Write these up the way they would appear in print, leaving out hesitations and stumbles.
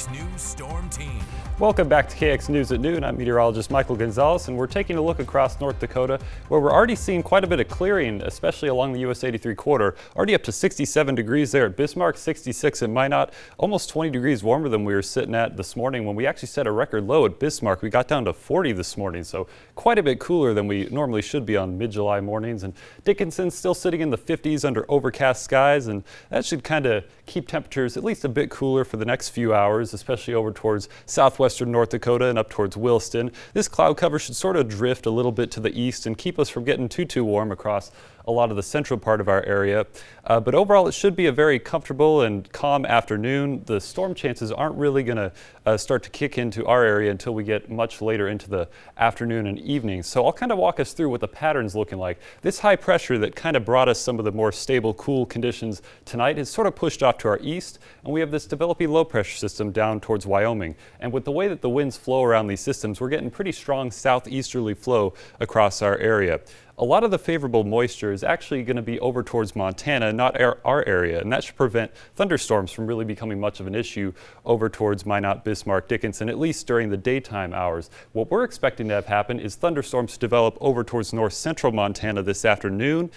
KX News Storm Team. Welcome back to KX News at Noon. I'm meteorologist Michael Gonzalez, and we're taking a look across North Dakota, where we're already seeing quite a bit of clearing, especially along the US 83 corridor. Already up to 67 degrees there at Bismarck, 66 at Minot, almost 20 degrees warmer than we were sitting at this morning when we actually set a record low at Bismarck. We got down to 40 this morning, so quite a bit cooler than we normally should be on mid-July mornings. And Dickinson's still sitting in the 50s under overcast skies, and that should kind of keep temperatures at least a bit cooler for the next few hours, especially over towards southwestern North Dakota and up towards Williston. This cloud cover should sort of drift a little bit to the east and keep us from getting too warm across a lot of the central part of our area. But overall, it should be a very comfortable and calm afternoon. The storm chances aren't really going to start to kick into our area until we get much later into the afternoon and evening. So I'll kind of walk us through what the pattern's looking like. This high pressure that kind of brought us some of the more stable, cool conditions tonight is sort of pushed off to our east, and we have this developing low pressure system down towards Wyoming. And with the way that the winds flow around these systems, we're getting pretty strong southeasterly flow across our area. A lot of the favorable moisture is actually going to be over towards Montana, not our area, and that should prevent thunderstorms from really becoming much of an issue over towards Minot, Bismarck, Dickinson, at least during the daytime hours. What we're expecting to have happen is thunderstorms to develop over towards north central Montana this afternoon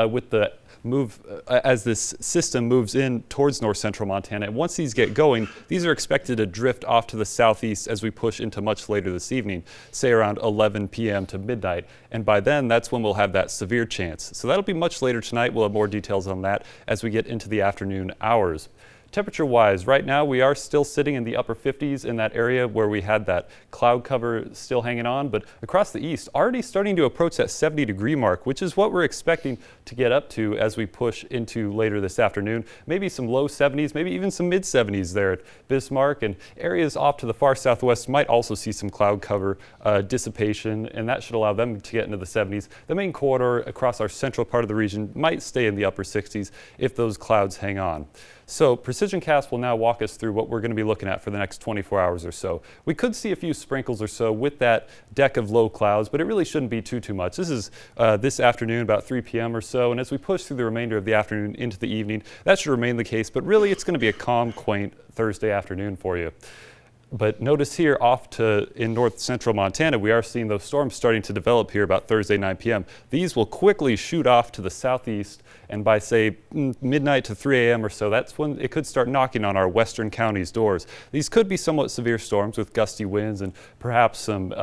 with the as this system moves in towards north central Montana. And once these get going, these are expected to drift off to the southeast as we push into much later this evening, say around 11 p.m. to midnight. And by then, that's when we'll have that severe chance. So that'll be much later tonight. We'll have more details on that as we get into the afternoon hours. Temperature-wise, right now we are still sitting in the upper 50s in that area where we had that cloud cover still hanging on, but across the east already starting to approach that 70-degree mark, which is what we're expecting to get up to as we push into later this afternoon. Maybe some low 70s, maybe even some mid-70s there at Bismarck, and areas off to the far southwest might also see some cloud cover dissipation, and that should allow them to get into the 70s. The main corridor across our central part of the region might stay in the upper 60s if those clouds hang on. So Precision Cast will now walk us through what we're going to be looking at for the next 24 hours or so. We could see a few sprinkles or so with that deck of low clouds, but it really shouldn't be too much. This is this afternoon, about 3 p.m. or so, and as we push through the remainder of the afternoon into the evening, that should remain the case, but really it's going to be a calm, quaint Thursday afternoon for you. But notice here off to in north central Montana, we are seeing those storms starting to develop here about Thursday 9 p.m. These will quickly shoot off to the southeast, and by say midnight to 3 a.m. or so, that's when it could start knocking on our western counties' doors. These could be somewhat severe storms with gusty winds and perhaps some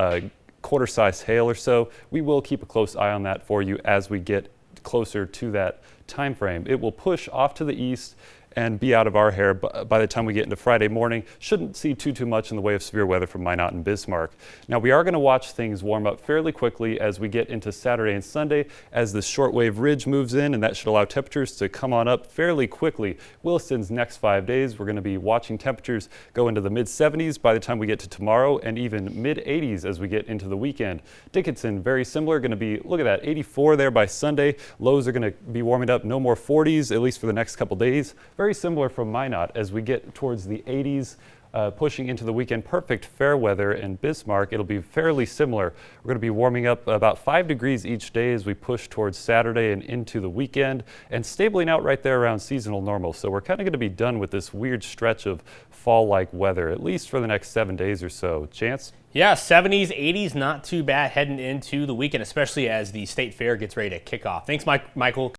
quarter-sized hail or so. We will keep a close eye on that for you as we get closer to that time frame. It will push off to the east and be out of our hair by the time we get into Friday morning. Shouldn't see too much in the way of severe weather from Minot and Bismarck. Now we are going to watch things warm up fairly quickly as we get into Saturday and Sunday as this shortwave ridge moves in, and that should allow temperatures to come on up fairly quickly. Williston's next 5 days, we're going to be watching temperatures go into the mid-70s by the time we get to tomorrow, and even mid-80s as we get into the weekend. Dickinson, very similar, going to be, look at that, 84 there by Sunday. Lows are going to be warming up, no more 40s, at least for the next couple days. Very similar from Minot as we get towards the 80s, pushing into the weekend. Perfect fair weather in Bismarck. It'll be fairly similar. We're going to be warming up about 5 degrees each day as we push towards Saturday and into the weekend, and stabling out right there around seasonal normal. So we're kind of going to be done with this weird stretch of fall-like weather, at least for the next 7 days or so. Chance? Yeah, 70s, 80s, not too bad heading into the weekend, especially as the state fair gets ready to kick off. Thanks, Michael.